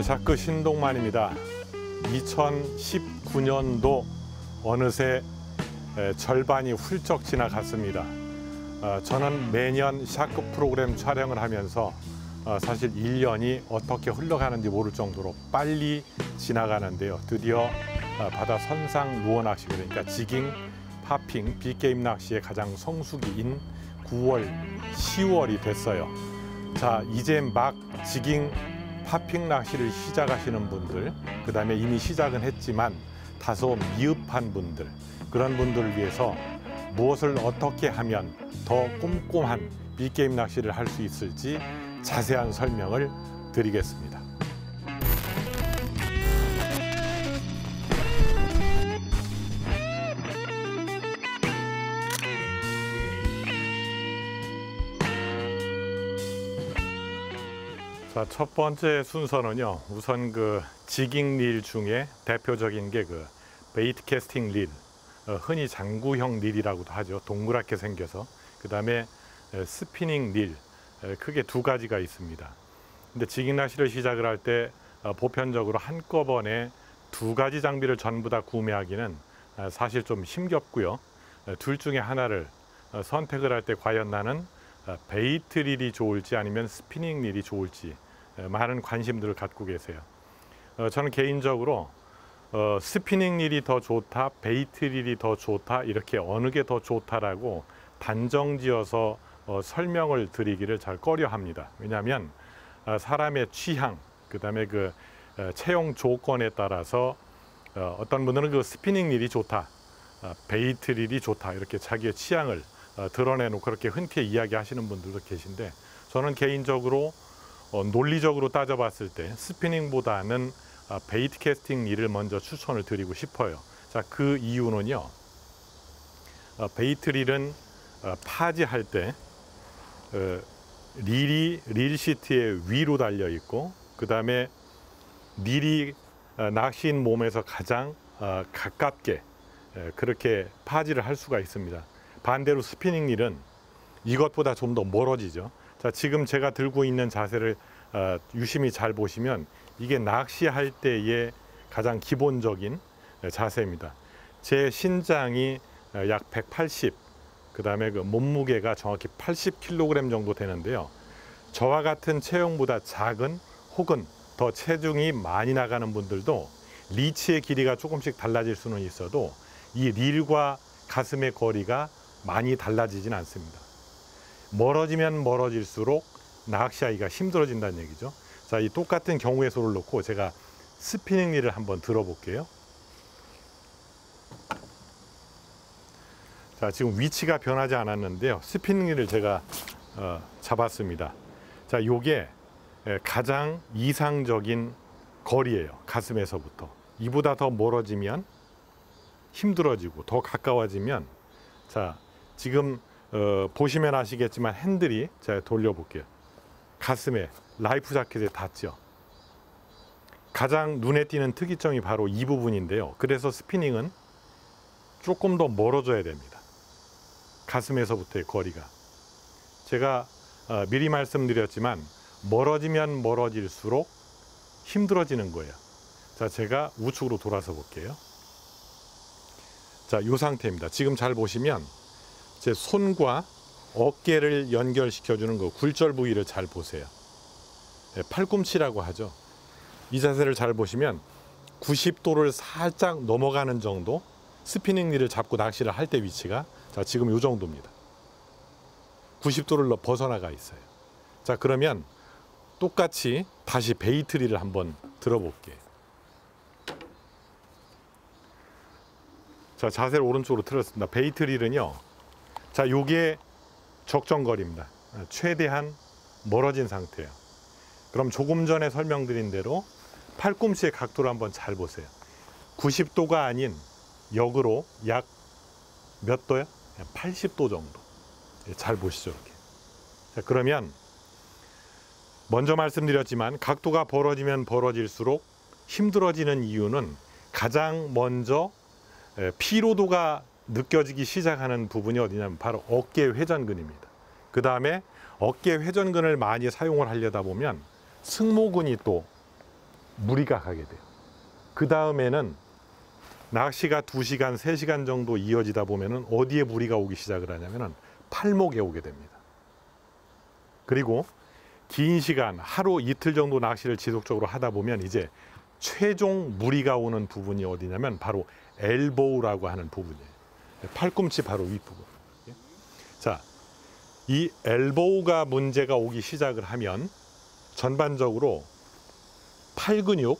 샤크 신동만입니다. 2019년도 어느새 절반이 훌쩍 지나갔습니다. 저는 매년 샤크 프로그램 촬영을 하면서 사실 1년이 어떻게 흘러가는지 모를 정도로 빨리 지나가는데요. 드디어 바다 선상 루어 낚시, 그러니까 지깅, 파핑, 빅게임 낚시의 가장 성수기인 9월, 10월이 됐어요. 자, 이제 막 지깅, 파핑 낚시를 시작하시는 분들, 그다음에 이미 시작은 했지만 다소 미흡한 분들, 그런 분들을 위해서 무엇을 어떻게 하면 더 꼼꼼한 빅게임 낚시를 할 수 있을지 자세한 설명을 드리겠습니다. 자, 첫 번째 순서는요. 우선 그 지깅 릴 중에 대표적인 게 그 베이트 캐스팅 릴, 흔히 장구형 릴이라고도 하죠. 동그랗게 생겨서. 그다음에 스피닝 릴, 크게 두 가지가 있습니다. 근데 지깅 낚시를 시작을 할 때 보편적으로 한꺼번에 두 가지 장비를 전부 다 구매하기는 사실 좀 힘겹고요. 둘 중에 하나를 선택을 할 때 과연 나는 베이트 릴이 좋을지 아니면 스피닝 릴이 좋을지 많은 관심들을 갖고 계세요. 저는 개인적으로 스피닝 릴이 더 좋다, 베이트 릴이 더 좋다, 이렇게 어느 게 더 좋다라고 단정지어서 설명을 드리기를 잘 꺼려합니다. 왜냐하면 사람의 취향, 그다음에 그 채용 조건에 따라서 어떤 분들은 그 스피닝 릴이 좋다, 베이트 릴이 좋다, 이렇게 자기의 취향을 드러내놓고 그렇게 흔쾌히 이야기하시는 분들도 계신데, 저는 개인적으로 논리적으로 따져봤을 때 스피닝보다는 베이트 캐스팅 릴을 먼저 추천을 드리고 싶어요. 자, 그 이유는요. 베이트 릴은 파지할 때 릴이 릴 시트의 위로 달려 있고, 그 다음에 릴이 낚시인 몸에서 가장 가깝게 그렇게 파지를 할 수가 있습니다. 반대로 스피닝 릴은 이것보다 좀 더 멀어지죠. 자, 지금 제가 들고 있는 자세를 유심히 잘 보시면 이게 낚시할 때의 가장 기본적인 자세입니다. 제 신장이 약 180, 그다음에 그 몸무게가 정확히 80kg 정도 되는데요. 저와 같은 체형보다 작은 혹은 더 체중이 많이 나가는 분들도 리치의 길이가 조금씩 달라질 수는 있어도 이 릴과 가슴의 거리가 많이 달라지진 않습니다. 멀어지면 멀어질수록 낚시하기가 힘들어진다는 얘기죠. 자, 이 똑같은 경우의 수를 놓고 제가 스피닝 릴을 한번 들어볼게요. 자, 지금 위치가 변하지 않았는데요. 스피닝 릴을 제가 잡았습니다. 자, 요게 가장 이상적인 거리예요. 가슴에서부터. 이보다 더 멀어지면 힘들어지고 더 가까워지면, 자, 지금 보시면 아시겠지만 핸들이, 제가 돌려볼게요. 가슴에 라이프 자켓에 닿죠. 가장 눈에 띄는 특이점이 바로 이 부분인데요. 그래서 스피닝은 조금 더 멀어져야 됩니다. 가슴에서부터의 거리가. 제가 미리 말씀드렸지만 멀어지면 멀어질수록 힘들어지는 거예요. 자, 제가 우측으로 돌아서 볼게요. 자, 이 상태입니다. 지금 잘 보시면 제 손과 어깨를 연결시켜주는 그 굴절 부위를 잘 보세요. 팔꿈치라고 하죠. 이 자세를 잘 보시면 90도를 살짝 넘어가는 정도, 스피닝 릴을 잡고 낚시를 할 때 위치가, 자, 지금 이 정도입니다. 90도를 벗어나가 있어요. 자, 그러면 똑같이 다시 베이트 릴을 한번 들어볼게요. 자, 자세를 오른쪽으로 틀었습니다. 베이트 릴은요, 자, 요게 적정거리입니다. 최대한 멀어진 상태예요. 그럼 조금 전에 설명드린 대로 팔꿈치의 각도를 한번 잘 보세요. 90도가 아닌 역으로 약 몇 도요? 80도 정도. 잘 보시죠, 이렇게. 자, 그러면 먼저 말씀드렸지만 각도가 벌어지면 벌어질수록 힘들어지는 이유는 가장 먼저 피로도가 느껴지기 시작하는 부분이 어디냐면 바로 어깨 회전근입니다. 그 다음에 어깨 회전근을 많이 사용을 하려다 보면 승모근이 또 무리가 가게 돼요. 그 다음에는 낚시가 2시간, 3시간 정도 이어지다 보면은 어디에 무리가 오기 시작을 하냐면은 팔목에 오게 됩니다. 그리고 긴 시간, 하루 이틀 정도 낚시를 지속적으로 하다 보면 이제 최종 무리가 오는 부분이 어디냐면 바로 엘보우라고 하는 부분이에요. 팔꿈치 바로 윗부분. 자, 이 엘보우가 문제가 오기 시작을 하면 전반적으로 팔 근육,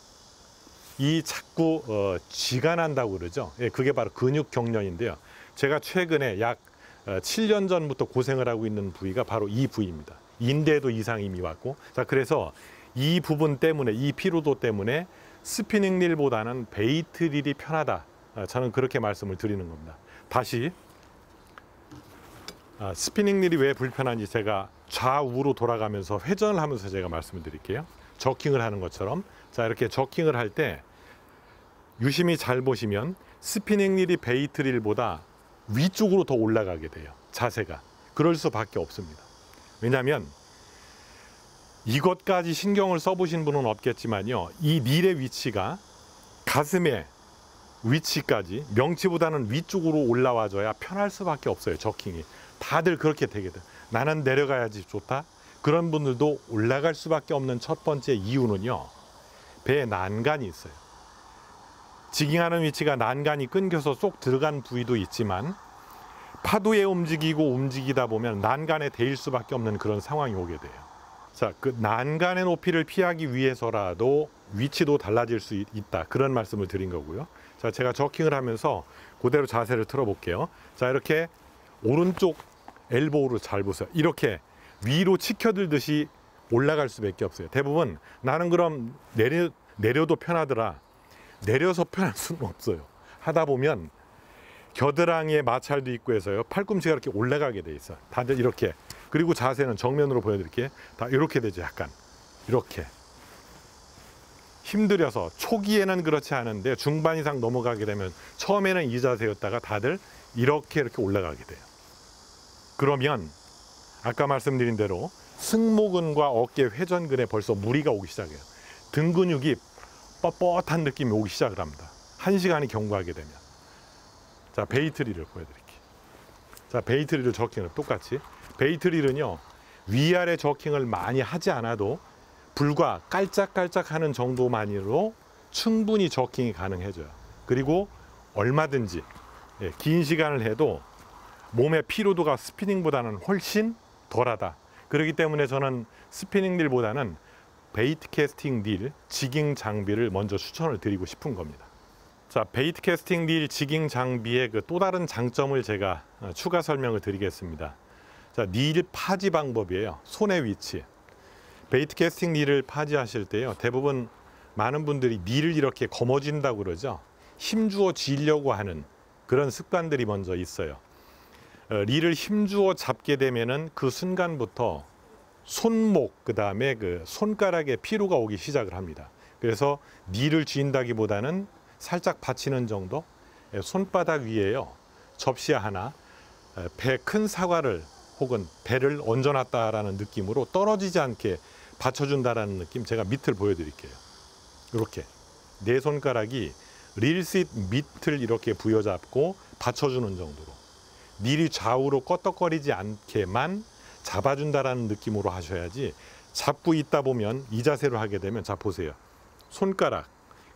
이 자꾸 쥐가 난다고 그러죠. 예, 그게 바로 근육 경련인데요. 제가 최근에 약 7년 전부터 고생을 하고 있는 부위가 바로 이 부위입니다. 인대에도 이상이 이미 왔고, 자, 그래서 이 부분 때문에, 이 피로도 때문에 스피닝 릴보다는 베이트 릴이 편하다. 저는 그렇게 말씀을 드리는 겁니다. 다시 스피닝 릴이 왜 불편한지 제가 좌우로 돌아가면서 회전을 하면서 제가 말씀을 드릴게요. 저킹을 하는 것처럼. 자, 이렇게 저킹을 할 때 유심히 잘 보시면 스피닝 릴이 베이트 릴보다 위쪽으로 더 올라가게 돼요. 자세가. 그럴 수밖에 없습니다. 왜냐하면 이것까지 신경을 써보신 분은 없겠지만요, 이 릴의 위치가 가슴의 위치까지 명치보다는 위쪽으로 올라와줘야 편할 수밖에 없어요. 저킹이. 다들 그렇게 되게 돼요. 나는 내려가야지 좋다. 그런 분들도 올라갈 수밖에 없는 첫 번째 이유는요, 배에 난간이 있어요. 지깅하는 위치가 난간이 끊겨서 쏙 들어간 부위도 있지만 파도에 움직이다 보면 난간에 대일 수밖에 없는 그런 상황이 오게 돼요. 자, 그 난간의 높이를 피하기 위해서라도 위치도 달라질 수 있다. 그런 말씀을 드린 거고요. 자, 제가 저킹을 하면서 그대로 자세를 틀어 볼게요. 자, 이렇게 오른쪽 엘보우를 잘 보세요. 이렇게 위로 치켜들듯이 올라갈 수밖에 없어요. 대부분 나는 그럼 내려도 편하더라. 내려서 편할 수는 없어요. 하다 보면 겨드랑이에 마찰도 있고 해서요, 팔꿈치가 이렇게 올라가게 돼 있어요. 다들 이렇게. 그리고 자세는 정면으로 보여드릴게요. 다 이렇게 되죠. 약간 이렇게 힘들여서, 초기에는 그렇지 않은데 중반 이상 넘어가게 되면 처음에는 이 자세였다가 다들 이렇게 올라가게 돼요. 그러면 아까 말씀드린 대로 승모근과 어깨 회전근에 벌써 무리가 오기 시작해요. 등 근육이 뻣뻣한 느낌이 오기 시작을 합니다. 1시간이 경과하게 되면. 자, 베이트 릴을 보여드릴게요. 자, 베이트 릴을 저킹을 똑같이. 베이트 릴은요, 위아래 저킹을 많이 하지 않아도 불과 깔짝깔짝 하는 정도만으로 충분히 저킹이 가능해져요. 그리고 얼마든지 긴 시간을 해도 몸의 피로도가 스피닝보다는 훨씬 덜하다. 그렇기 때문에 저는 스피닝 릴보다는 베이트 캐스팅 릴, 지깅 장비를 먼저 추천을 드리고 싶은 겁니다. 자, 베이트 캐스팅 릴 지깅 장비의 그 또 다른 장점을 제가 추가 설명을 드리겠습니다. 자, 릴 파지 방법이에요. 손의 위치. 베이트 캐스팅 릴을 파지하실 때요, 대부분 많은 분들이 릴을 이렇게 거머쥔다고 그러죠. 힘주어 쥐려고 하는 그런 습관들이 먼저 있어요. 릴을 힘주어 잡게 되면은 그 순간부터 손목, 그 다음에 그 손가락에 피로가 오기 시작을 합니다. 그래서 릴을 쥐인다기보다는 살짝 받치는 정도, 손바닥 위에요, 접시 하나, 배 큰 사과를 혹은 배를 얹어놨다라는 느낌으로 떨어지지 않게 받쳐준다라는 느낌, 제가 밑을 보여드릴게요. 이렇게 네 손가락이 릴싯 밑을 이렇게 부여잡고 받쳐주는 정도로, 릴이 좌우로 껐덕거리지 않게만 잡아준다라는 느낌으로 하셔야지, 잡고 있다 보면 이 자세로 하게 되면, 자 보세요, 손가락,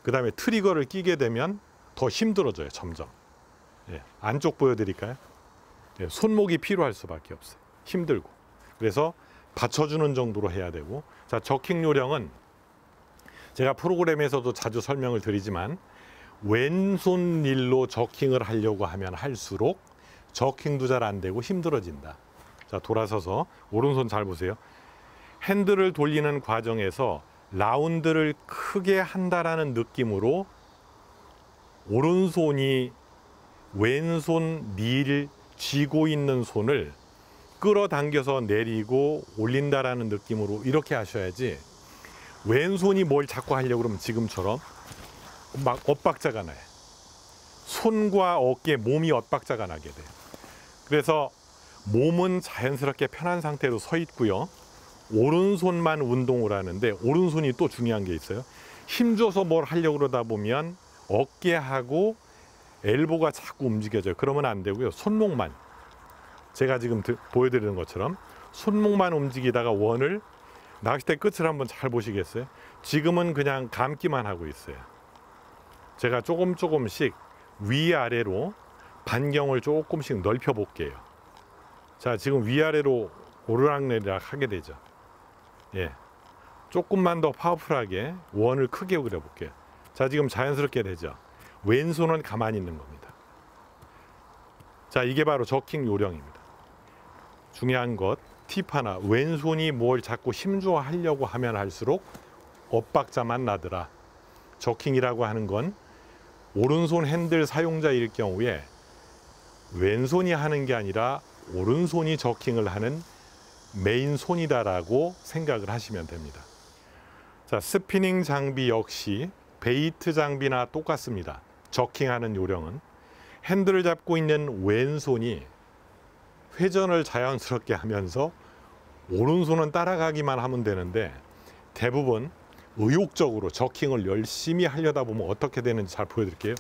그 다음에 트리거를 끼게 되면 더 힘들어져요. 점점. 안쪽 보여드릴까요? 손목이 필요할 수밖에 없어요. 힘들고. 그래서 받쳐주는 정도로 해야 되고, 자, 저킹 요령은 제가 프로그램에서도 자주 설명을 드리지만, 왼손 릴로 저킹을 하려고 하면 할수록 저킹도 잘 안 되고 힘들어진다. 자, 돌아서서 오른손 잘 보세요. 핸들을 돌리는 과정에서 라운드를 크게 한다라는 느낌으로 오른손이 왼손 릴 쥐고 있는 손을 끌어당겨서 내리고 올린다라는 느낌으로 이렇게 하셔야지, 왼손이 뭘 자꾸 하려고 그러면 지금처럼 막 엇박자가 나요. 손과 어깨, 몸이 엇박자가 나게 돼요. 그래서 몸은 자연스럽게 편한 상태로 서 있고요, 오른손만 운동을 하는데, 오른손이 또 중요한 게 있어요. 힘줘서 뭘 하려고 그러다 보면 어깨하고 엘보가 자꾸 움직여져요. 그러면 안 되고요. 손목만, 제가 지금 보여드리는 것처럼 손목만 움직이다가 원을, 낚싯대 끝을 한번 잘 보시겠어요? 지금은 그냥 감기만 하고 있어요. 제가 조금씩 위아래로 반경을 조금씩 넓혀 볼게요. 자, 지금 위아래로 오르락내리락 하게 되죠. 예, 조금만 더 파워풀하게 원을 크게 그려 볼게요. 자, 지금 자연스럽게 되죠. 왼손은 가만히 있는 겁니다. 자, 이게 바로 저킹 요령입니다. 중요한 것, 팁 하나, 왼손이 뭘 자꾸 힘주어 하려고 하면 할수록 엇박자만 나더라. 저킹이라고 하는 건 오른손 핸들 사용자일 경우에 왼손이 하는 게 아니라 오른손이 저킹을 하는 메인 손이다라고 생각을 하시면 됩니다. 자, 스피닝 장비 역시 베이트 장비나 똑같습니다. 저킹하는 요령은 핸들을 잡고 있는 왼손이 회전을 자연스럽게 하면서 오른손은 따라가기만 하면 되는데, 대부분 의욕적으로 저킹을 열심히 하려다 보면 어떻게 되는지 잘 보여드릴게요.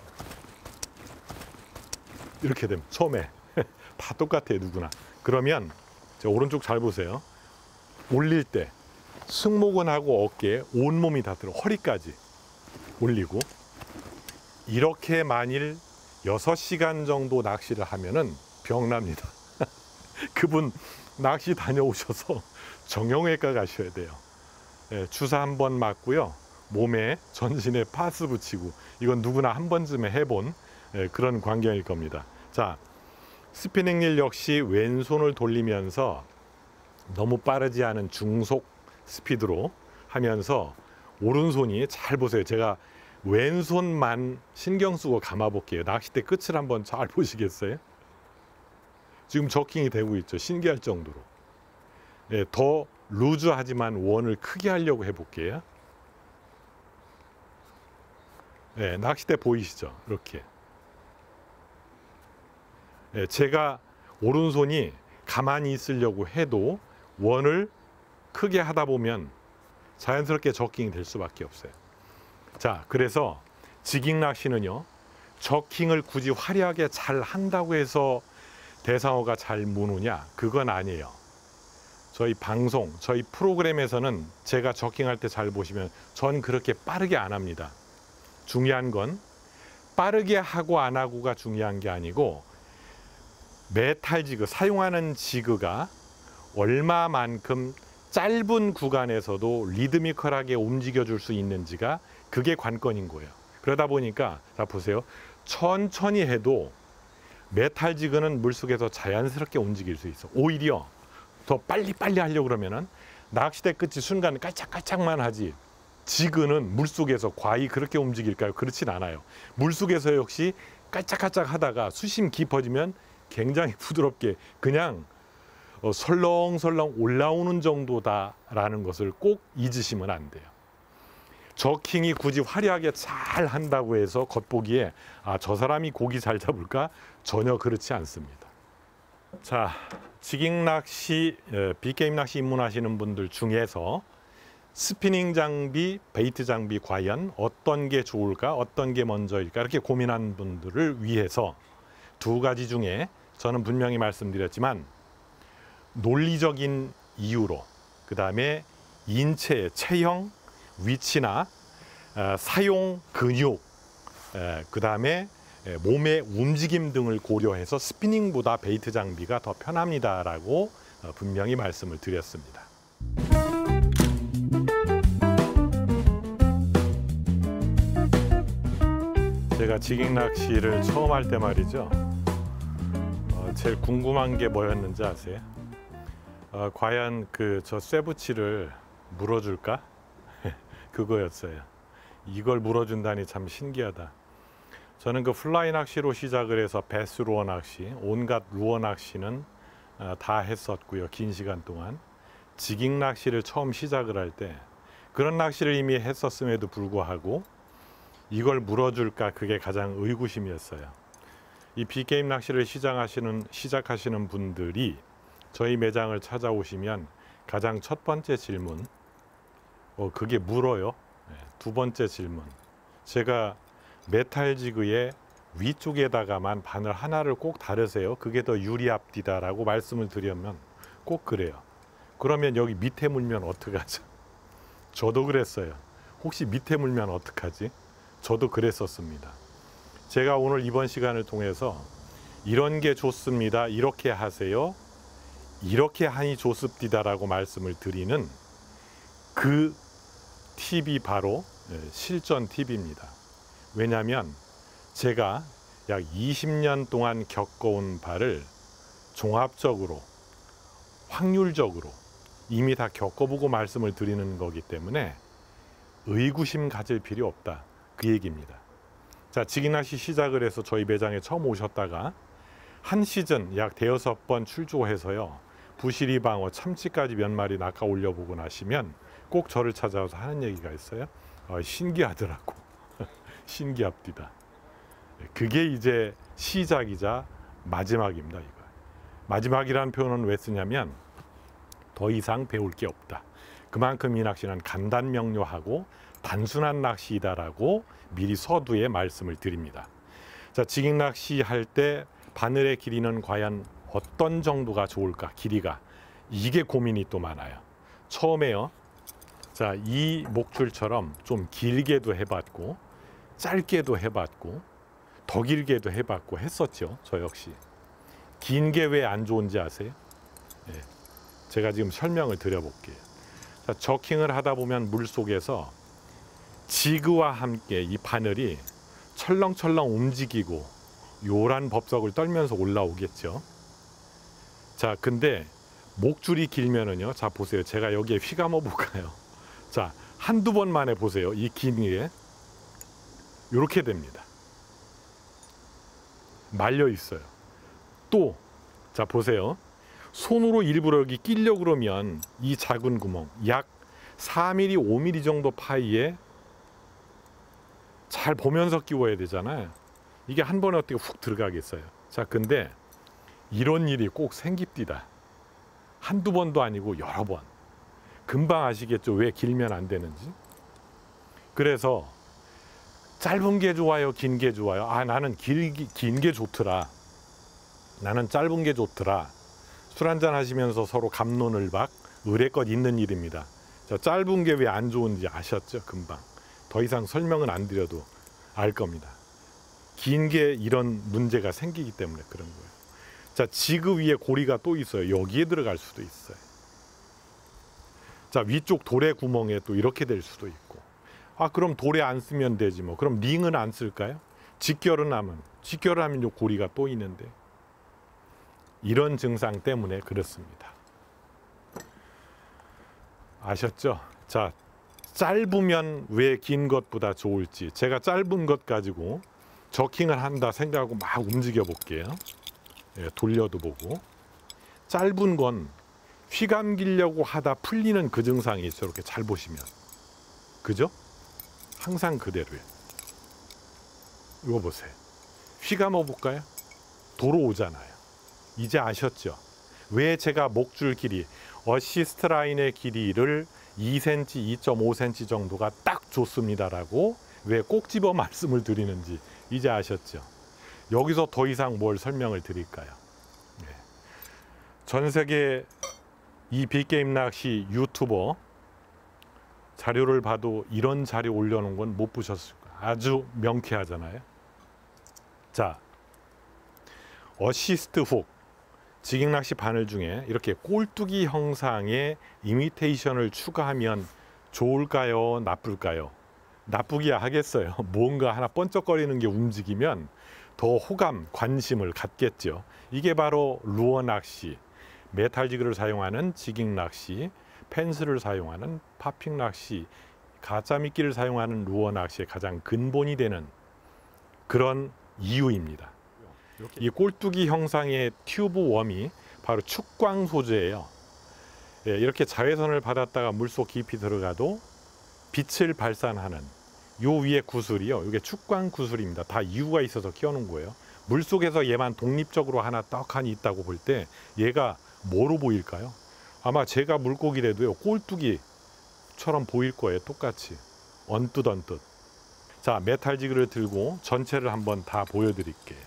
이렇게 되면 처음에 다 똑같아요, 누구나. 그러면 오른쪽 잘 보세요. 올릴 때 승모근하고 어깨에 온몸이 다 들어, 허리까지 올리고, 이렇게 만일 6시간 정도 낚시를 하면은 병납니다. 그분 낚시 다녀오셔서 정형외과 가셔야 돼요. 예, 주사 한 번 맞고요, 몸에 전신에 파스 붙이고, 이건 누구나 한 번쯤에 해본 그런 광경일 겁니다. 자, 스피닝 릴 역시 왼손을 돌리면서 너무 빠르지 않은 중속 스피드로 하면서 오른손이, 잘 보세요. 제가 왼손만 신경 쓰고 감아 볼게요. 낚싯대 끝을 한번 잘 보시겠어요? 지금 저킹이 되고 있죠. 신기할 정도로. 예, 더 루즈하지만 원을 크게 하려고 해볼게요. 예, 낚싯대 보이시죠? 이렇게. 예, 제가 오른손이 가만히 있으려고 해도 원을 크게 하다 보면 자연스럽게 저킹이 될 수밖에 없어요. 자, 그래서 지깅 낚시는요, 저킹을 굳이 화려하게 잘 한다고 해서 대상어가 잘 무느냐? 그건 아니에요. 저희 방송, 저희 프로그램에서는 제가 저킹할 때 잘 보시면 전 그렇게 빠르게 안 합니다. 중요한 건 빠르게 하고 안 하고가 중요한 게 아니고, 메탈 지그, 사용하는 지그가 얼마만큼 짧은 구간에서도 리드미컬하게 움직여 줄 수 있는지가, 그게 관건인 거예요. 그러다 보니까, 자 보세요, 천천히 해도 메탈 지그는 물속에서 자연스럽게 움직일 수 있어. 오히려 더 빨리빨리 하려고 그러면은 낚싯대 끝이 순간 깔짝깔짝만 하지, 지그는 물속에서 과히 그렇게 움직일까요? 그렇진 않아요. 물속에서 역시 깔짝깔짝 하다가 수심 깊어지면 굉장히 부드럽게 그냥 설렁설렁 올라오는 정도다라는 것을 꼭 잊으시면 안 돼요. 저킹이 굳이 화려하게 잘 한다고 해서 겉보기에 저 사람이 고기 잘 잡을까? 전혀 그렇지 않습니다. 자, 지깅 낚시, 빅게임 낚시 입문하시는 분들 중에서 스피닝 장비, 베이트 장비 과연 어떤 게 좋을까, 어떤 게 먼저일까, 이렇게 고민한 분들을 위해서 두 가지 중에 저는 분명히 말씀드렸지만, 논리적인 이유로, 그 다음에 인체의 체형, 위치나 사용 근육, 그 다음에 몸의 움직임 등을 고려해서 스피닝보다 베이트 장비가 더 편합니다라고 분명히 말씀을 드렸습니다. 제가 지깅 낚시를 처음 할 때 말이죠, 제일 궁금한 게 뭐였는지 아세요? 과연 저 쇠붙이를 물어줄까? 그거였어요. 이걸 물어준다니 참 신기하다. 저는 그 플라이 낚시로 시작을 해서 배스 루어 낚시, 온갖 루어 낚시는 다 했었고요. 긴 시간 동안. 지깅 낚시를 처음 시작을 할 때 그런 낚시를 이미 했었음에도 불구하고 이걸 물어줄까, 그게 가장 의구심이었어요. 이 빅게임 낚시를 시작하시는 분들이 저희 매장을 찾아오시면 가장 첫 번째 질문, 그게 물어요? 두 번째 질문. 제가 메탈지그의 위쪽에다가만 바늘 하나를 꼭 달으세요. 그게 더 유리합디다라고 말씀을 드리면 꼭 그래요. 그러면 여기 밑에 물면 어떡하죠? 저도 그랬어요. 혹시 밑에 물면 어떡하지? 저도 그랬었습니다. 제가 오늘 이번 시간을 통해서 이런 게 좋습니다. 이렇게 하세요. 이렇게 하니 좋습디다라고 말씀을 드리는 그 팁이 바로 실전 팁입니다. 왜냐하면 제가 약 20년 동안 겪어온 바를 종합적으로 확률적으로 이미 다 겪어보고 말씀을 드리는 거기 때문에 의구심 가질 필요 없다, 그 얘기입니다. 자, 지깅낚시 시작을 해서 저희 매장에 처음 오셨다가 한 시즌 약 5번 출조해서요, 부시리방어, 참치까지 몇 마리 낚아 올려보고 나시면 꼭 저를 찾아와서 하는 얘기가 있어요. 신기하더라고. 신기합디다. 그게 이제 시작이자 마지막입니다. 이거. 마지막이라는 표현은 왜 쓰냐면 더 이상 배울 게 없다. 그만큼 이 낚시는 간단 명료하고 단순한 낚시이다라고 미리 서두에 말씀을 드립니다. 자, 지깅 낚시 할 때 바늘의 길이는 과연 어떤 정도가 좋을까? 길이가. 이게 고민이 또 많아요. 처음에요. 자, 이 목줄처럼 좀 길게도 해봤고 짧게도 해봤고 더 길게도 해봤고 했었죠. 저 역시. 긴 게 왜 안 좋은지 아세요? 예, 제가 지금 설명을 드려볼게요. 자, 저킹을 하다 보면 물속에서 지그와 함께 이 바늘이 철렁철렁 움직이고 요란 법석을 떨면서 올라오겠죠. 자, 근데 목줄이 길면은요, 자 보세요. 제가 여기에 휘감아 볼까요? 자, 한두 번 만에 보세요. 이 긴 게 이렇게 됩니다. 말려 있어요. 또, 자 보세요. 손으로 일부러 여기 끼려고 그러면 이 작은 구멍, 약 4mm, 5mm 정도 파이에 잘 보면서 끼워야 되잖아요. 이게 한 번에 어떻게 훅 들어가겠어요. 자, 근데 이런 일이 꼭 생깁디다. 한두 번도 아니고 여러 번. 금방 아시겠죠? 왜 길면 안 되는지. 그래서 짧은 게 좋아요? 긴 게 좋아요? 아, 나는 긴 게 좋더라. 나는 짧은 게 좋더라. 술 한잔 하시면서 서로 갑론을박, 의례껏 있는 일입니다. 자, 짧은 게 왜 안 좋은지 아셨죠? 금방. 더 이상 설명은 안 드려도 알 겁니다. 긴 게 이런 문제가 생기기 때문에 그런 거예요. 자, 지그 위에 고리가 또 있어요. 여기에 들어갈 수도 있어요. 자, 위쪽 돌의 구멍에 또 이렇게 될 수도 있고. 아, 그럼 돌에 안 쓰면 되지 뭐. 그럼 링은 안 쓸까요? 직결은 하면 요 고리가 또 있는데. 이런 증상 때문에 그렇습니다. 아셨죠? 자, 짧으면 왜 긴 것보다 좋을지. 제가 짧은 것 가지고 저킹을 한다 생각하고 막 움직여 볼게요. 예, 돌려도 보고. 짧은 건 휘감기려고 하다 풀리는 그 증상이 저렇게 잘 보시면. 그죠? 항상 그대로예요. 이거 보세요. 휘감아 볼까요? 돌아오잖아요. 이제 아셨죠? 왜 제가 목줄 길이, 어시스트 라인의 길이를 2cm, 2.5cm 정도가 딱 좋습니다라고 왜 꼭 집어 말씀을 드리는지 이제 아셨죠? 여기서 더 이상 뭘 설명을 드릴까요? 네. 전 세계 이 빅게임 낚시 유튜버 자료를 봐도 이런 자료 올려놓은 건 못 보셨을 거예요. 아주 명쾌하잖아요. 자, 어시스트 훅, 지깅 낚시 바늘 중에 이렇게 꼴뚜기 형상의 이미테이션을 추가하면 좋을까요? 나쁠까요? 나쁘기야 하겠어요. 뭔가 하나 번쩍거리는 게 움직이면 더 호감, 관심을 갖겠죠. 이게 바로 루어 낚시, 메탈지그를 사용하는 지깅 낚시, 펜스를 사용하는 파핑 낚시, 가짜 미끼를 사용하는 루어 낚시의 가장 근본이 되는 그런 이유입니다. 이 꼴뚜기 형상의 튜브 웜이 바로 축광 소재예요. 예, 이렇게 자외선을 받았다가 물속 깊이 들어가도 빛을 발산하는 요 위에 구슬이요. 이게 축광 구슬입니다. 다 이유가 있어서 끼워놓은 거예요. 물속에서 얘만 독립적으로 하나 떡하니 있다고 볼 때 얘가 뭐로 보일까요? 아마 제가 물고기라도요 꼴뚜기처럼 보일 거예요. 똑같이. 언뜻. 자, 메탈 지그를 들고 전체를 한번 다 보여드릴게요.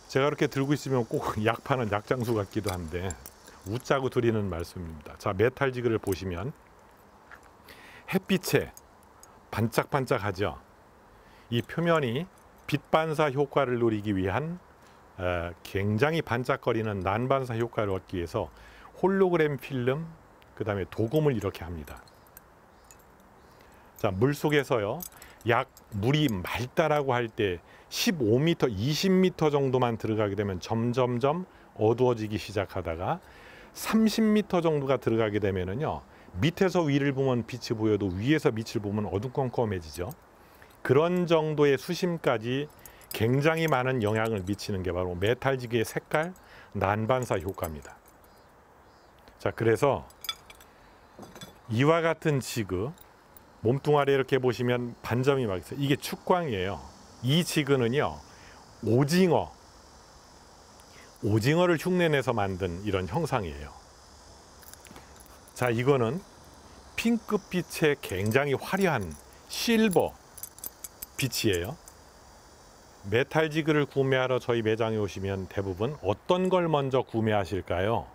제가 이렇게 들고 있으면 꼭 약 파는 약장수 같기도 한데 웃자고 드리는 말씀입니다. 자, 메탈 지그를 보시면 햇빛에 반짝반짝하죠. 이 표면이 빛 반사 효과를 노리기 위한 굉장히 반짝거리는 난반사 효과를 얻기 위해서 홀로그램 필름, 그 다음에 도금을 이렇게 합니다. 자, 물속에서요, 약 물이 맑다라고 할 때 15m, 20m 정도만 들어가게 되면 점점점 어두워지기 시작하다가 30m 정도가 들어가게 되면은요, 밑에서 위를 보면 빛이 보여도 위에서 빛을 보면 어두컴컴해지죠. 그런 정도의 수심까지 굉장히 많은 영향을 미치는 게 바로 메탈 지그의 색깔 난반사 효과입니다. 자, 그래서 이와 같은 지그 몸뚱아리 이렇게 보시면 반점이 막 있어요. 이게 축광이에요. 이 지그는요, 오징어를 흉내내서 만든 이런 형상이에요. 자, 이거는 핑크빛의 굉장히 화려한 실버 빛이에요. 메탈 지그를 구매하러 저희 매장에 오시면 대부분 어떤 걸 먼저 구매하실까요?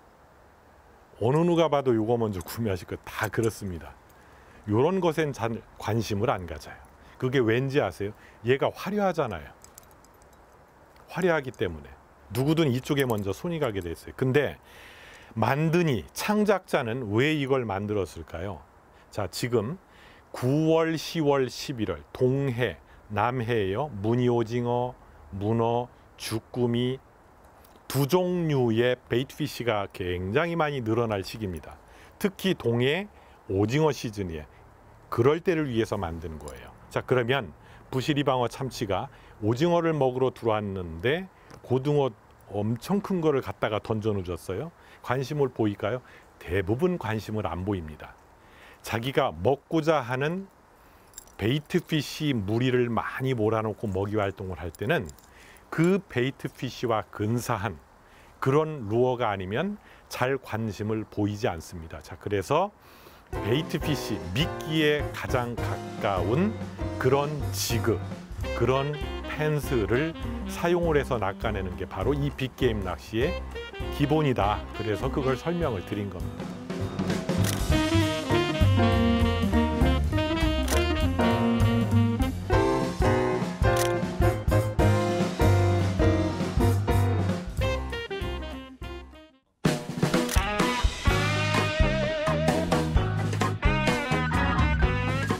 어느 누가 봐도 이거 먼저 구매하실 거 다 그렇습니다. 이런 것엔 잘 관심을 안 가져요. 그게 왠지 아세요? 얘가 화려하잖아요. 화려하기 때문에 누구든 이쪽에 먼저 손이 가게 돼 있어요. 근데 만드니 창작자는 왜 이걸 만들었을까요? 자, 지금 9월, 10월, 11월 동해, 남해예요. 무늬오징어, 문어, 주꾸미 두 종류의 베이트피쉬가 굉장히 많이 늘어날 시기입니다. 특히 동해 오징어 시즌이에요. 그럴 때를 위해서 만든 거예요. 자, 그러면 부시리방어 참치가 오징어를 먹으러 들어왔는데 고등어 엄청 큰 거를 갖다가 던져놓으셨어요. 관심을 보일까요? 대부분 관심을 안 보입니다. 자기가 먹고자 하는 베이트피쉬 무리를 많이 몰아놓고 먹이 활동을 할 때는 그 베이트피쉬와 근사한 그런 루어가 아니면 잘 관심을 보이지 않습니다. 자, 그래서 베이트피쉬, 미끼에 가장 가까운 그런 지그, 그런 펜스를 사용을 해서 낚아내는 게 바로 이 빅게임 낚시의 기본이다. 그래서 그걸 설명을 드린 겁니다.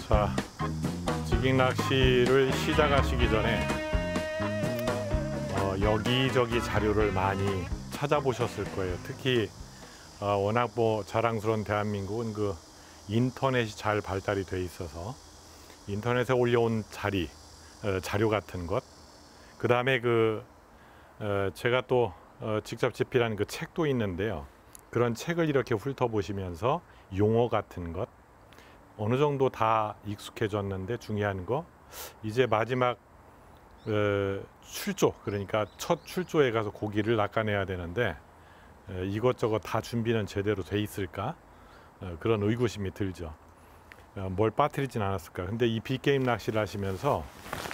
자, 지깅 낚시를 시작하시기 전에 여기저기 자료를 많이 찾아보셨을 거예요. 특히 워낙 자랑스러운 대한민국은 그 인터넷이 잘 발달이 돼 있어서 인터넷에 올려온 자료 같은 것, 그 다음에 제가 또 직접 집필한 그 책도 있는데요. 그런 책을 이렇게 훑어보시면서 용어 같은 것 어느 정도 다 익숙해졌는데 중요한 거 이제 마지막 출조, 그러니까 첫 출조에 가서 고기를 낚아내야 되는데 이것저것 다 준비는 제대로 돼 있을까? 그런 의구심이 들죠. 뭘 빠뜨리진 않았을까? 근데 이 빅게임 낚시를 하시면서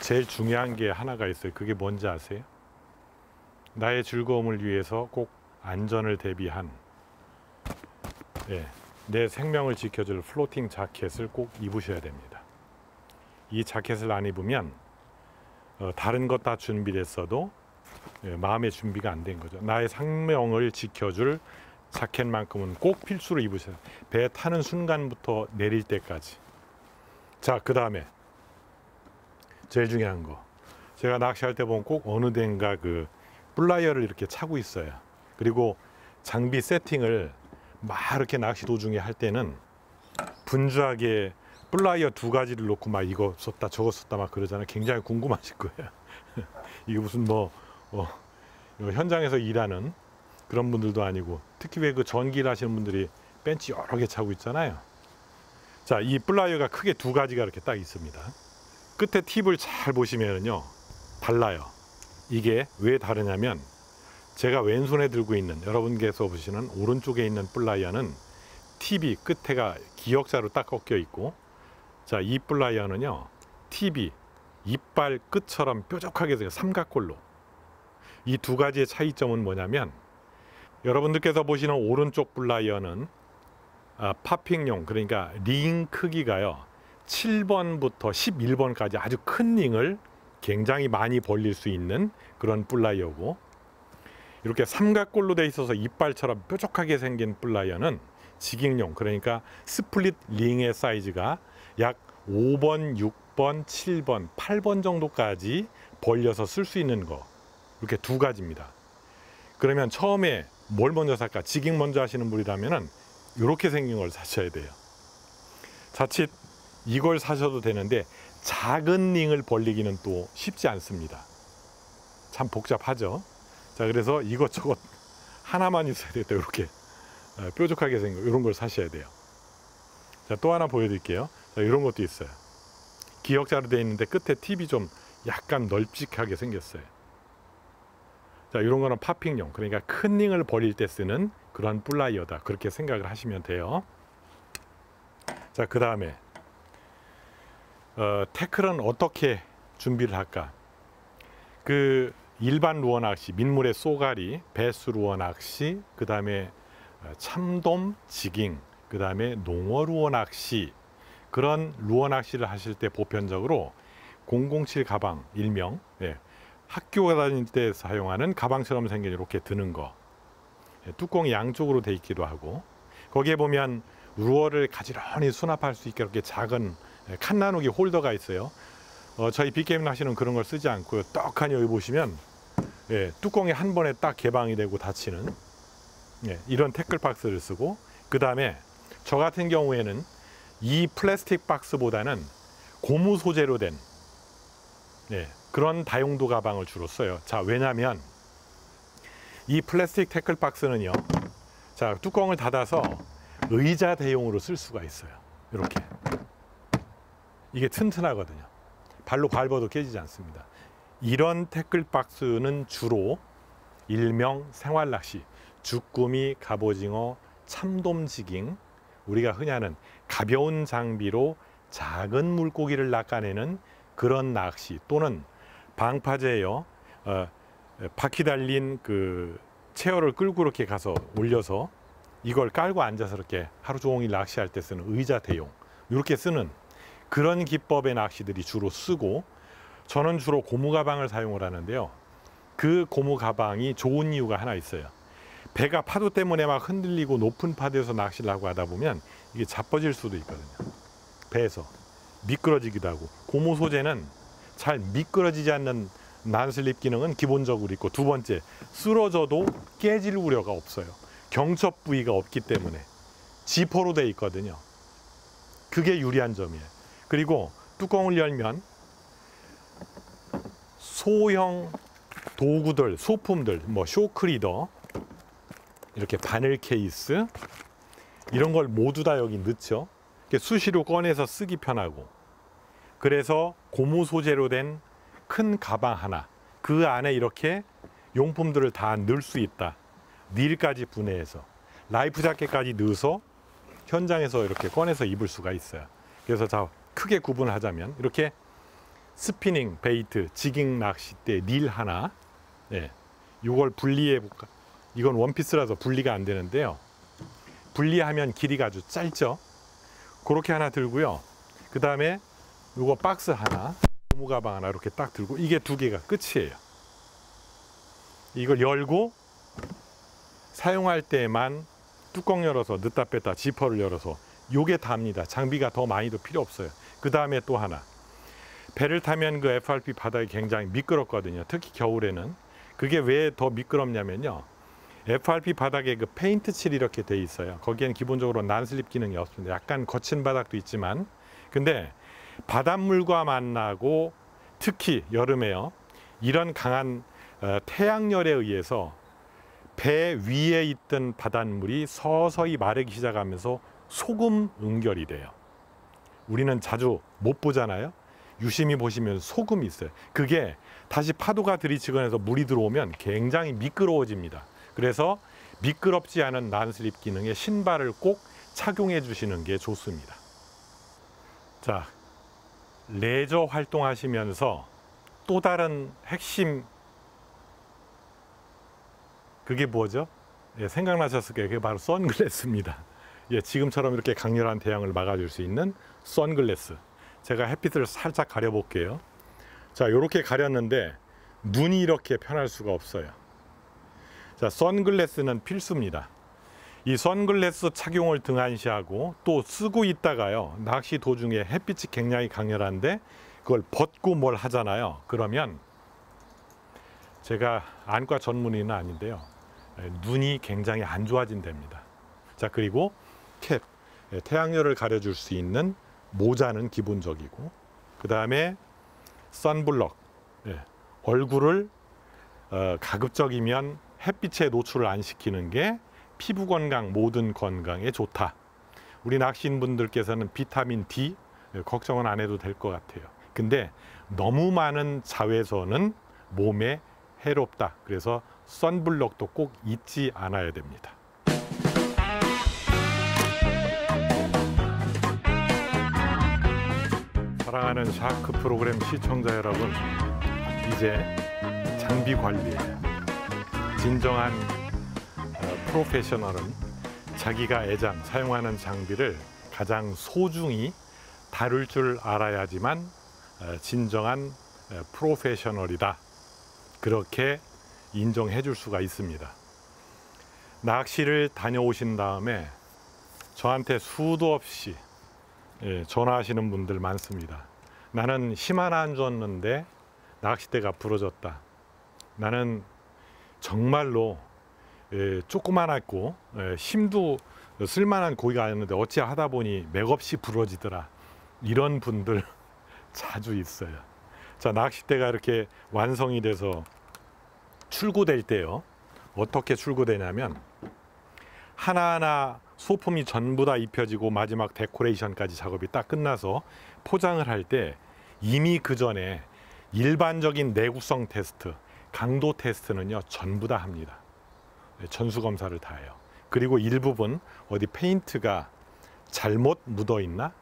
제일 중요한 게 하나가 있어요. 그게 뭔지 아세요? 나의 즐거움을 위해서 꼭 안전을 대비한 내 생명을 지켜줄 플로팅 자켓을 꼭 입으셔야 됩니다. 이 자켓을 안 입으면 다른 것 다 준비됐어도 마음의 준비가 안 된 거죠. 나의 생명을 지켜줄 자켓만큼은 꼭 필수로 입으셔야 돼요. 배 타는 순간부터 내릴 때까지. 자, 그 다음에 제일 중요한 거, 제가 낚시할 때 보면 꼭 어느 데인가 그 플라이어를 이렇게 차고 있어요. 그리고 장비 세팅을 막 이렇게 낚시 도중에 할 때는 분주하게 플라이어 2가지를 놓고 막 이거 썼다 저거 썼다 막 그러잖아요. 굉장히 궁금하실 거예요. 이게 무슨 현장에서 일하는 그런 분들도 아니고, 특히 왜 그 전기를 하시는 분들이 벤치 여러 개 차고 있잖아요. 자, 이 플라이어가 크게 2가지가 이렇게 딱 있습니다. 끝에 팁을 잘 보시면요 달라요. 이게 왜 다르냐면, 제가 왼손에 들고 있는, 여러분께서 보시는 오른쪽에 있는 플라이어는 팁이 끝에가 기역자로 딱 꺾여 있고, 자, 이 플라이어는요, 팁이 이빨 끝처럼 뾰족하게 돼요. 삼각골로. 이 두 가지의 차이점은 뭐냐면, 여러분들께서 보시는 오른쪽 플라이어는 파핑용, 그러니까 링 크기가요 7번부터 11번까지 아주 큰 링을 굉장히 많이 벌릴 수 있는 그런 플라이어고, 이렇게 삼각골로 돼 있어서 이빨처럼 뾰족하게 생긴 플라이어는 지깅용, 그러니까 스플릿 링의 사이즈가 약 5번, 6번, 7번, 8번 정도까지 벌려서 쓸 수 있는 거, 이렇게 두 가지입니다. 그러면 처음에 뭘 먼저 살까? 지깅 먼저 하시는 분이라면은 이렇게 생긴 걸 사셔야 돼요. 자칫 이걸 사셔도 되는데 작은 링을 벌리기는 또 쉽지 않습니다. 참 복잡하죠. 자, 그래서 이것저것 하나만 있어야 되겠다. 이렇게 뾰족하게 생긴 이런 걸 사셔야 돼요. 자, 또 하나 보여드릴게요. 자, 이런 것도 있어요. 기역자로 되어 있는데 끝에 팁이 좀 약간 널찍하게 생겼어요. 자, 이런 거는 파핑용, 그러니까 큰 링을 벌릴 때 쓰는 그런 플라이어다, 그렇게 생각을 하시면 돼요. 자, 그 다음에 태클은 어떻게 준비를 할까? 그 일반 루어 낚시, 민물의 쏘가리, 배수 루어 낚시, 그 다음에 참돔, 지깅, 그 다음에 농어 루어 낚시, 그런 루어 낚시를 하실 때 보편적으로 007 가방, 일명 학교 다닐 때 사용하는 가방처럼 생긴 이렇게 드는 거, 뚜껑이 양쪽으로 돼 있기도 하고, 거기에 보면 루어를 가지런히 수납할 수 있게 이렇게 작은 칸 나누기 홀더가 있어요. 저희 빅게임 낚시는 그런 걸 쓰지 않고요. 떡하니 여기 보시면 뚜껑이 한 번에 딱 개방이 되고 닫히는 이런 태클 박스를 쓰고, 그 다음에 저 같은 경우에는 이 플라스틱 박스보다는 고무 소재로 된 그런 다용도 가방을 주로 써요. 자, 왜냐하면 이 플라스틱 태클 박스는요, 자, 뚜껑을 닫아서 의자 대용으로 쓸 수가 있어요. 이렇게 이게 튼튼하거든요. 발로 밟아도 깨지지 않습니다. 이런 태클 박스는 주로 일명 생활낚시, 주꾸미, 갑오징어, 참돔, 지깅, 우리가 흔히 하는 가벼운 장비로 작은 물고기를 낚아내는 그런 낚시, 또는 방파제에요, 바퀴 달린 그 체어를 끌고 이렇게 가서 올려서 이걸 깔고 앉아서 이렇게 하루 종일 낚시할 때 쓰는 의자 대용, 이렇게 쓰는 그런 기법의 낚시들이 주로 쓰고, 저는 주로 고무 가방을 사용을 하는데요. 그 고무 가방이 좋은 이유가 하나 있어요. 배가 파도 때문에 막 흔들리고 높은 파도에서 낚시를 하고 하다 보면 이게 자빠질 수도 있거든요. 배에서 미끄러지기도 하고, 고무 소재는 잘 미끄러지지 않는 난슬립 기능은 기본적으로 있고, 두 번째, 쓰러져도 깨질 우려가 없어요. 경첩 부위가 없기 때문에 지퍼로 돼 있거든요. 그게 유리한 점이에요. 그리고 뚜껑을 열면 소형 도구들, 소품들, 뭐 쇼크리더, 이렇게 바늘 케이스, 이런 걸 모두 다 여기 넣죠. 수시로 꺼내서 쓰기 편하고, 그래서 고무 소재로 된 큰 가방 하나, 그 안에 이렇게 용품들을 다 넣을 수 있다. 닐까지 분해해서 라이프 자켓까지 넣어서 현장에서 이렇게 꺼내서 입을 수가 있어요. 그래서 자, 크게 구분하자면 이렇게 스피닝, 베이트, 지깅 낚싯대 닐 하나, 이걸 분리해 볼까? 이건 원피스라서 분리가 안 되는데요. 분리하면 길이가 아주 짧죠. 그렇게 하나 들고요. 그 다음에 이거 박스 하나, 고무 가방 하나 이렇게 딱 들고, 이게 두 개가 끝이에요. 이걸 열고 사용할 때만 뚜껑 열어서 넣다 뺐다 지퍼를 열어서 요게 답니다. 장비가 더 많이도 필요 없어요. 그 다음에 또 하나, 배를 타면 그 FRP 바닥이 굉장히 미끄럽거든요. 특히 겨울에는. 그게 왜 더 미끄럽냐면요, FRP 바닥에 그 페인트 칠이 이렇게 돼 있어요. 거기엔 기본적으로 난슬립 기능이 없습니다. 약간 거친 바닥도 있지만, 근데 바닷물과 만나고 특히 여름에요, 이런 강한 태양열에 의해서 배 위에 있던 바닷물이 서서히 마르기 시작하면서 소금 응결이 돼요. 우리는 자주 못 보잖아요. 유심히 보시면 소금이 있어요. 그게 다시 파도가 들이치거나 물이 들어오면 굉장히 미끄러워집니다. 그래서 미끄럽지 않은 난슬립 기능의 신발을 꼭 착용해 주시는 게 좋습니다. 자, 레저 활동하시면서 또 다른 핵심, 그게 뭐죠? 예, 생각나셨을 거예요. 그게 바로 선글라스입니다. 예, 지금처럼 이렇게 강렬한 태양을 막아줄 수 있는 선글라스. 제가 햇빛을 살짝 가려볼게요. 자, 이렇게 가렸는데 눈이 이렇게 편할 수가 없어요. 자, 선글라스는 필수입니다. 이 선글라스 착용을 등한시하고 또 쓰고 있다가요, 낚시 도중에 햇빛이 굉장히 강렬한데 그걸 벗고 뭘 하잖아요. 그러면 제가 안과 전문의는 아닌데요, 눈이 굉장히 안 좋아진답니다. 자, 그리고 캡, 태양열을 가려줄 수 있는 모자는 기본적이고, 그 다음에 선블럭, 얼굴을 가급적이면 햇빛에 노출을 안 시키는 게 피부 건강, 모든 건강에 좋다. 우리 낚시인분들께서는 비타민 D 걱정은 안 해도 될 것 같아요. 근데 너무 많은 자외선은 몸에 해롭다. 그래서 선블럭도 꼭 잊지 않아야 됩니다. 사랑하는 샤크 프로그램 시청자 여러분, 이제 장비 관리예요. 진정한 프로페셔널은 자기가 사용하는 장비를 가장 소중히 다룰 줄 알아야지만 진정한 프로페셔널이다. 그렇게 인정해 줄 수가 있습니다. 낚시를 다녀오신 다음에 저한테 수도 없이 전화하시는 분들 많습니다. 나는 힘 하나 안 줬는데 낚싯대가 부러졌다. 나는 정말로 조그만하고 힘도 쓸만한 고기가 아니었는데 어찌 하다 보니 맥없이 부러지더라. 이런 분들 자주 있어요. 자, 낚싯대가 이렇게 완성이 돼서 출고될 때요, 어떻게 출고되냐면 하나하나 소품이 전부 다 입혀지고 마지막 데코레이션까지 작업이 딱 끝나서 포장을 할 때 이미 그 전에 일반적인 내구성 테스트, 강도 테스트는요 전부 다 합니다. 전수 검사를 다 해요. 그리고 일부분 어디 페인트가 잘못 묻어 있나,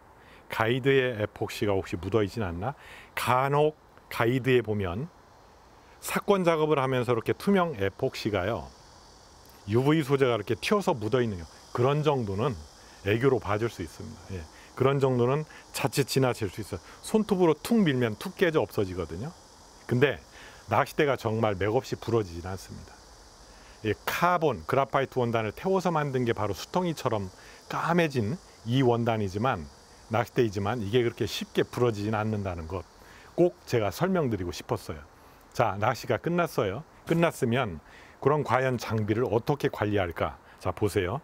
가이드에 에폭시가 혹시 묻어 있진 않나, 간혹 가이드에 보면 사건 작업을 하면서 이렇게 투명 에폭시가요, UV 소재가 이렇게 튀어서 묻어 있는 그런 정도는 애교로 봐줄 수 있습니다. 예, 그런 정도는 자칫 지나칠 수 있어요. 손톱으로 툭 밀면 툭 깨져 없어지거든요. 근데 낚싯대가 정말 맥없이 부러지진 않습니다. 예, 카본, 그라파이트 원단을 태워서 만든 게 바로 수텅이처럼 까매진 이 원단이지만, 낚싯대이지만 이게 그렇게 쉽게 부러지진 않는다는 것 꼭 제가 설명드리고 싶었어요. 자, 낚시가 끝났어요. 끝났으면 그럼 과연 장비를 어떻게 관리할까? 자, 보세요.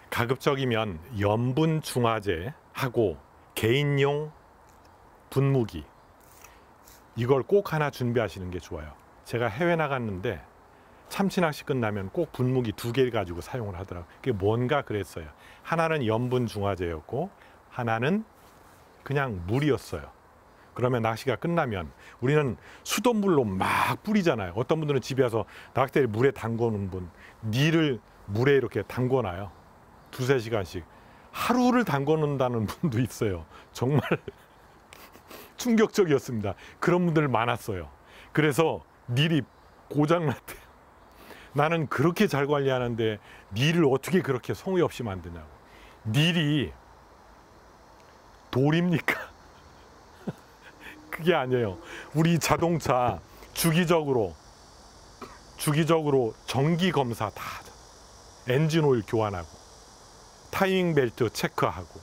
가급적이면 염분 중화제하고 개인용 분무기, 이걸 꼭 하나 준비하시는 게 좋아요. 제가 해외 나갔는데 참치낚시 끝나면 꼭 분무기 2개를 가지고 사용을 하더라고요. 그게 뭔가 그랬어요. 하나는 염분 중화제였고 하나는 그냥 물이었어요. 그러면 낚시가 끝나면 우리는 수돗물로 막 뿌리잖아요. 어떤 분들은 집에 와서 낚싯대를 물에 담궈놓은 분, 니를 물에 이렇게 담궈놔요. 2~3시간씩. 하루를 담궈놓는다는 분도 있어요. 정말 충격적이었습니다. 그런 분들 많았어요. 그래서 닐이 고장났대요. 나는 그렇게 잘 관리하는데 닐을 어떻게 그렇게 성의 없이 만드냐고. 닐이 돌입니까? 그게 아니에요. 우리 자동차 주기적으로 정기 검사 다 하죠. 엔진 오일 교환하고 타이밍 벨트 체크하고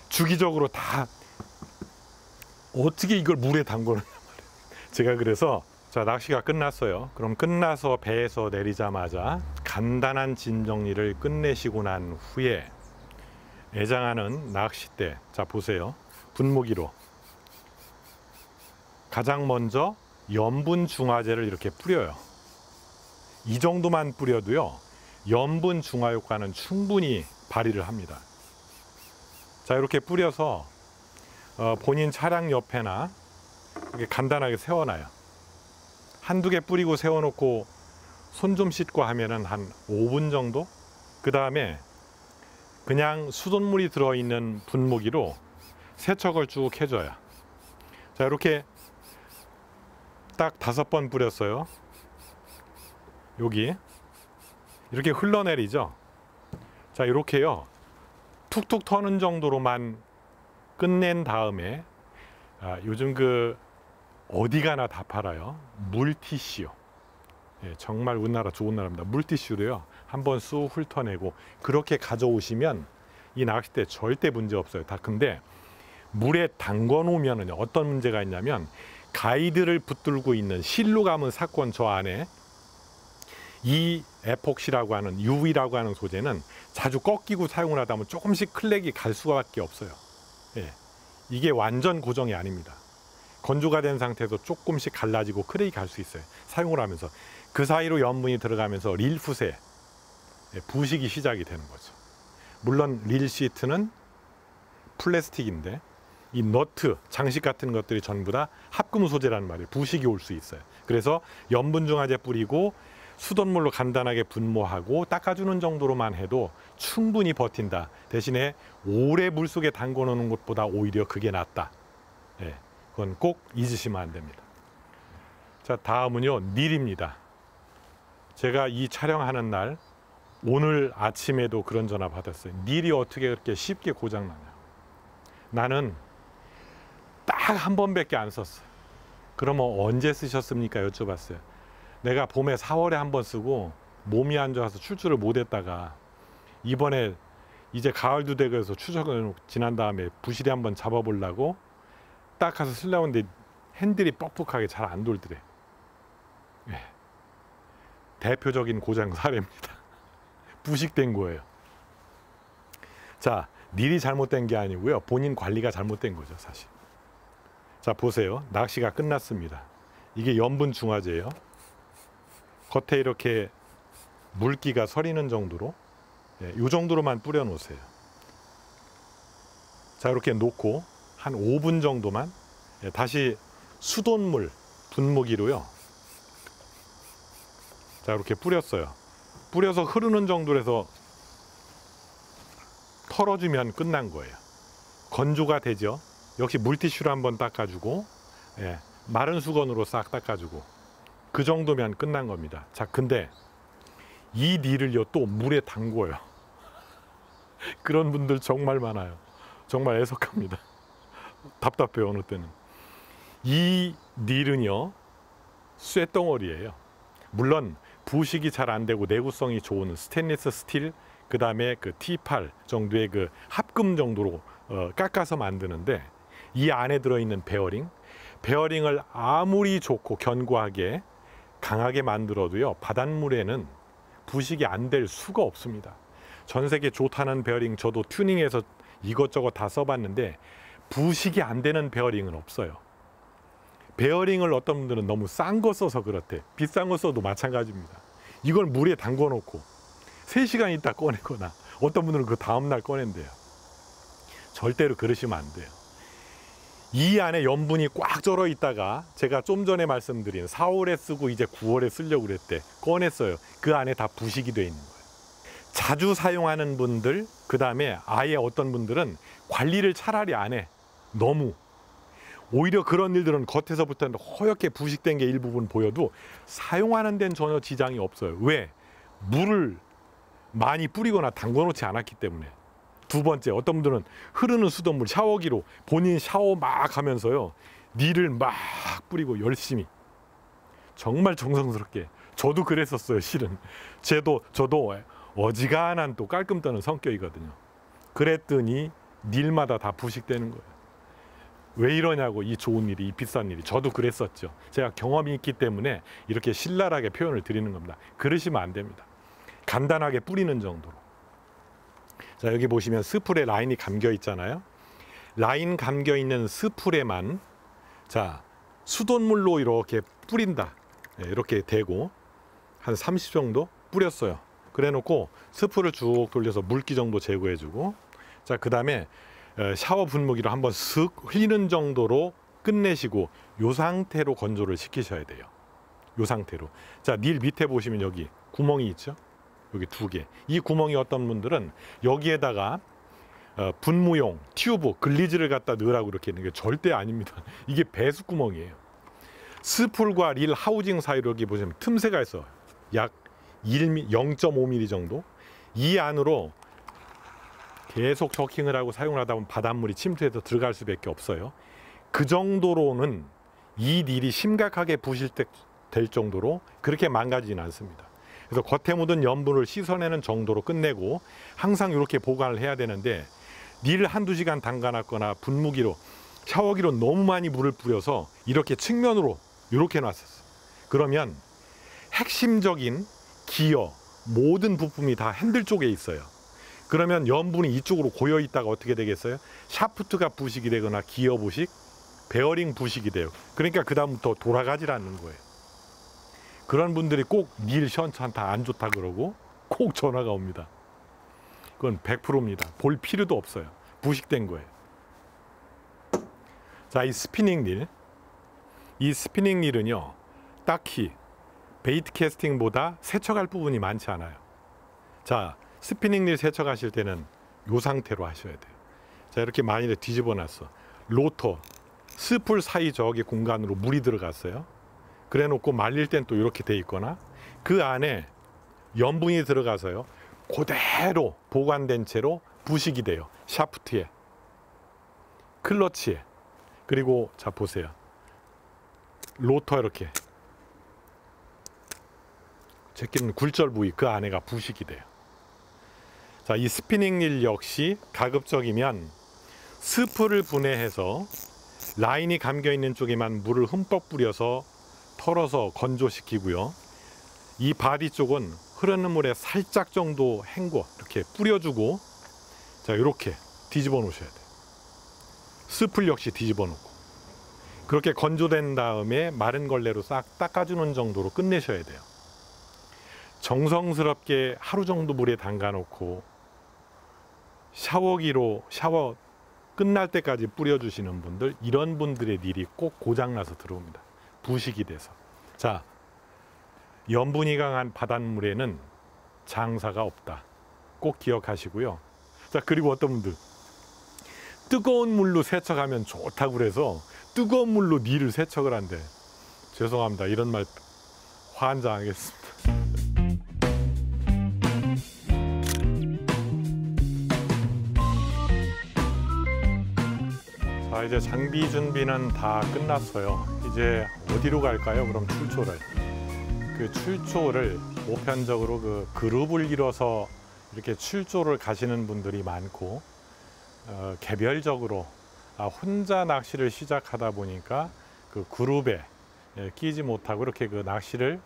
주기적으로 다. 어떻게 이걸 물에 담궈놓냐 말이에요. 제가 그래서 자, 낚시가 끝났어요. 그럼 끝나서 배에서 내리자마자 간단한 짐 정리를 끝내시고 난 후에 애장하는 낚싯대, 자 보세요. 분무기로 가장 먼저 염분 중화제를 이렇게 뿌려요. 이 정도만 뿌려도요, 염분 중화 효과는 충분히 발휘를 합니다. 자, 이렇게 뿌려서 본인 차량 옆에나 이렇게 간단하게 세워놔요. 한두 개 뿌리고 세워놓고 손 좀 씻고 하면은 한 5분 정도? 그 다음에 그냥 수돗물이 들어있는 분무기로 세척을 쭉 해줘야. 자, 이렇게 딱 5번 뿌렸어요. 여기 이렇게 흘러내리죠. 자, 이렇게요. 툭툭 터는 정도로만 끝낸 다음에 요즘 그 어디 가나 다 팔아요. 물티슈. 예, 정말 우리나라 좋은 나라입니다. 물티슈로요. 한번 쑥 훑어내고 그렇게 가져오시면 이 낚싯대 절대 문제 없어요. 다. 근데 물에 담궈 놓으면은 어떤 문제가 있냐면 가이드를 붙들고 있는 실로 감은 사건 저 안에 이 에폭시라고 하는 UV라고 하는 소재는 자주 꺾이고 사용을 하다 보면 조금씩 클랙이 갈 수밖에 없어요. 예, 이게 완전 고정이 아닙니다. 건조가 된 상태에서 조금씩 갈라지고 크랙이 갈 수 있어요. 사용을 하면서 그 사이로 염분이 들어가면서 릴풋에 부식이 시작이 되는 거죠. 물론 릴 시트는 플라스틱인데 이 너트, 장식 같은 것들이 전부 다 합금 소재라는 말이에요. 부식이 올 수 있어요. 그래서 염분 중화제 뿌리고 수돗물로 간단하게 분무하고 닦아주는 정도로만 해도 충분히 버틴다. 대신에 오래 물속에 담궈 놓는 것보다 오히려 그게 낫다. 예, 그건 꼭 잊으시면 안 됩니다. 자, 다음은요, 닐입니다. 제가 이 촬영하는 날 오늘 아침에도 그런 전화 받았어요. 닐이 어떻게 그렇게 쉽게 고장나냐. 나는 딱 한 번밖에 안 썼어요. 그러면 언제 쓰셨습니까? 여쭤봤어요. 내가 봄에 4월에 한 번 쓰고 몸이 안 좋아서 출주를 못 했다가 이번에 이제 가을도 되고 해서 추석을 지난 다음에 부실이 한번 잡아보려고 딱 가서 쓰려고 했는데 핸들이 뻑뻑하게 잘 안 돌더래. 예. 대표적인 고장 사례입니다. 부식된 거예요. 자, 닐이 잘못된 게 아니고요. 본인 관리가 잘못된 거죠, 사실. 자, 보세요. 낚시가 끝났습니다. 이게 염분 중화제예요. 겉에 이렇게 물기가 서리는 정도로, 이 정도로만 뿌려 놓으세요. 자, 이렇게 놓고 한 5분 정도만 다시 수돗물 분무기로요. 자, 이렇게 뿌렸어요. 뿌려서 흐르는 정도로 해서 털어주면 끝난 거예요. 건조가 되죠. 역시 물티슈로 한번 닦아주고, 마른 수건으로 싹 닦아주고, 그 정도면 끝난 겁니다. 자, 근데 이 닐을요 또 물에 담궈요. 그런 분들 정말 많아요. 정말 애석합니다. 답답해요, 어느 때는. 이 닐은요 쇳덩어리예요. 물론 부식이 잘 안 되고 내구성이 좋은 스테인리스 스틸, 그 다음에 그 T8 정도의 그 합금 정도로 깎아서 만드는데, 이 안에 들어있는 베어링을 아무리 좋고 견고하게 강하게 만들어도요 바닷물에는 부식이 안 될 수가 없습니다. 전 세계 좋다는 베어링 저도 튜닝해서 이것저것 다 써봤는데 부식이 안 되는 베어링은 없어요. 베어링을 어떤 분들은 너무 싼 거 써서 그렇대. 비싼 거 써도 마찬가지입니다. 이걸 물에 담궈 놓고 3시간 있다 꺼내거나 어떤 분들은 그 다음날 꺼낸대요. 절대로 그러시면 안 돼요. 이 안에 염분이 꽉 절어 있다가 제가 좀 전에 말씀드린 4월에 쓰고 이제 9월에 쓰려고 그랬대. 꺼냈어요. 그 안에 다 부식이 돼 있는 거예요. 자주 사용하는 분들, 그 다음에 아예 어떤 분들은 관리를 차라리 안 해. 너무. 오히려 그런 일들은 겉에서부터 허옇게 부식된 게 일부분 보여도 사용하는 데는 전혀 지장이 없어요. 왜? 물을 많이 뿌리거나 담궈 놓지 않았기 때문에. 두 번째, 어떤 분들은 흐르는 수돗물 샤워기로 본인 샤워 막 하면서요 닐을 막 뿌리고 열심히, 정말 정성스럽게. 저도 그랬었어요, 실은. 저도 어지간한 또 깔끔 떠는 성격이거든요. 그랬더니 닐마다 다 부식되는 거예요. 왜 이러냐고. 이 좋은 일이, 이 비싼 일이. 저도 그랬었죠. 제가 경험이 있기 때문에 이렇게 신랄하게 표현을 드리는 겁니다. 그러시면 안 됩니다. 간단하게 뿌리는 정도로. 자, 여기 보시면 스풀에 라인이 감겨 있잖아요. 라인 감겨 있는 스풀에만, 자, 수돗물로 이렇게 뿌린다. 이렇게 대고 한 30 정도 뿌렸어요. 그래 놓고 스풀을 쭉 돌려서 물기 정도 제거해 주고, 자, 그 다음에 샤워 분무기로 한번 슥 흘리는 정도로 끝내시고 요 상태로 건조를 시키셔야 돼요. 요 상태로. 자, 닐 밑에 보시면 여기 구멍이 있죠. 여기 2개. 이 구멍이 어떤 분들은 여기에다가 분무용 튜브 글리즈를 갖다 넣으라고 이렇게 있는 게 절대 아닙니다. 이게 배수구멍이에요. 스풀과 릴 하우징 사이로 여기 보시면 틈새가 있어. 약 0.5mm 정도. 이 안으로 계속 저킹을 하고 사용을 하다 보면 바닷물이 침투해서 들어갈 수밖에 없어요. 그 정도로는 이 닐이 심각하게 부실될 정도로 그렇게 망가지진 않습니다. 그래서 겉에 묻은 염분을 씻어내는 정도로 끝내고 항상 이렇게 보관을 해야 되는데, 닐을 한두 시간 담가놨거나 분무기로 샤워기로 너무 많이 물을 뿌려서 이렇게 측면으로 이렇게 놨었어요. 그러면 핵심적인 기어 모든 부품이 다 핸들 쪽에 있어요. 그러면 염분이 이쪽으로 고여 있다가 어떻게 되겠어요? 샤프트가 부식이 되거나 기어 부식, 베어링 부식이 돼요. 그러니까 그 다음부터 돌아가질 않는 거예요. 그런 분들이 꼭 닐 시원찮다 안 좋다 그러고 꼭 전화가 옵니다. 그건 100%입니다. 볼 필요도 없어요. 부식된 거예요. 자, 이 스피닝 릴. 이 스피닝 릴은요, 딱히 베이트 캐스팅보다 세척할 부분이 많지 않아요. 자, 스피닝 릴 세척하실 때는 이 상태로 하셔야 돼요. 자, 이렇게 많이 뒤집어 놨어. 로터, 스풀 사이 저기 공간으로 물이 들어갔어요. 그래 놓고 말릴 땐 또 이렇게 돼 있거나, 그 안에 염분이 들어가서요, 그대로 보관된 채로 부식이 돼요. 샤프트에, 클러치에. 그리고 자 보세요, 로터 이렇게 제끼는 굴절 부위, 그 안에가 부식이 돼요. 자, 이 스피닝 릴 역시 가급적이면 스프를 분해해서 라인이 감겨 있는 쪽에만 물을 흠뻑 뿌려서 털어서 건조시키고요. 이 바디 쪽은 흐르는 물에 살짝 정도 헹궈 이렇게 뿌려주고, 자, 이렇게 뒤집어 놓으셔야 돼요. 스풀 역시 뒤집어 놓고 그렇게 건조된 다음에 마른 걸레로 싹 닦아주는 정도로 끝내셔야 돼요. 정성스럽게 하루 정도 물에 담가 놓고 샤워기로 샤워 끝날 때까지 뿌려주시는 분들, 이런 분들의 닐이 꼭 고장나서 들어옵니다. 부식이 돼서. 자, 염분이 강한 바닷물에는 장사가 없다. 꼭 기억하시고요. 자, 그리고 어떤 분들 뜨거운 물로 세척하면 좋다고 그래서 뜨거운 물로 닐을 세척을 한대. 죄송합니다. 이런 말 환장하겠습니다. 자, 이제 장비 준비는 다 끝났어요. 이제 어디로 갈까요? 그럼 출조를. 그 출조를 보편적으로 그 그룹을 이뤄서 이렇게 출조를 가시는 분들이 많고, 개별적으로 혼자 낚시를 시작하다 보니까 그 그룹에 끼지 못하고 이렇게 그 낚시를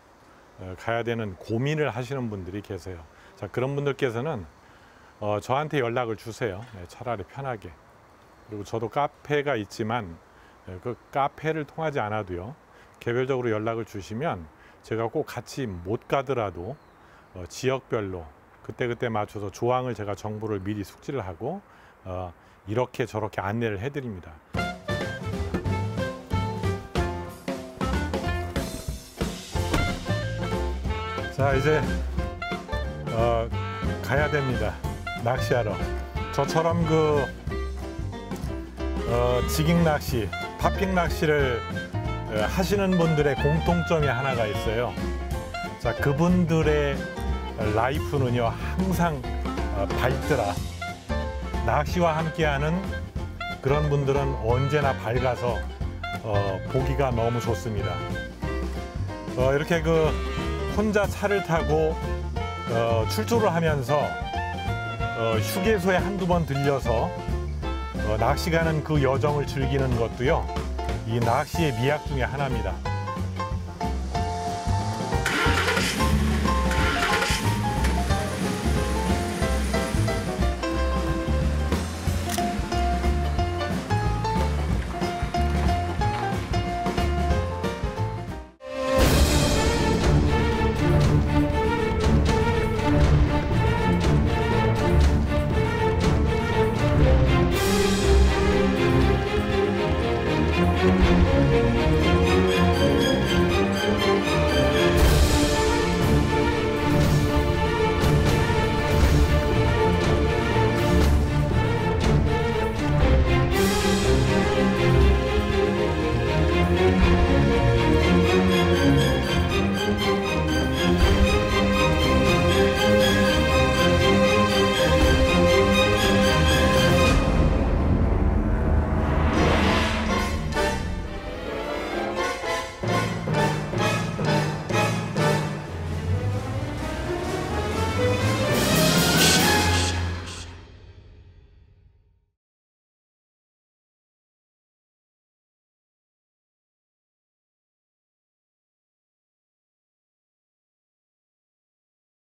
가야 되는 고민을 하시는 분들이 계세요. 자, 그런 분들께서는 저한테 연락을 주세요. 네, 차라리 편하게. 그리고 저도 카페가 있지만 그 카페를 통하지 않아도요, 개별적으로 연락을 주시면 제가 꼭 같이 못 가더라도 지역별로 그때그때 맞춰서 조항을 제가 정보를 미리 숙지를 하고 이렇게 저렇게 안내를 해드립니다. 자, 이제 가야 됩니다. 낚시하러. 저처럼 그 지깅 낚시, 파핑 낚시를 하시는 분들의 공통점이 하나가 있어요. 자, 그분들의 라이프는요, 항상 밝더라. 낚시와 함께하는 그런 분들은 언제나 밝아서 보기가 너무 좋습니다. 이렇게 그 혼자 차를 타고 출조를 하면서 휴게소에 한두 번 들려서 낚시 가는 그 여정을 즐기는 것도요, 이 낚시의 미학 중에 하나입니다.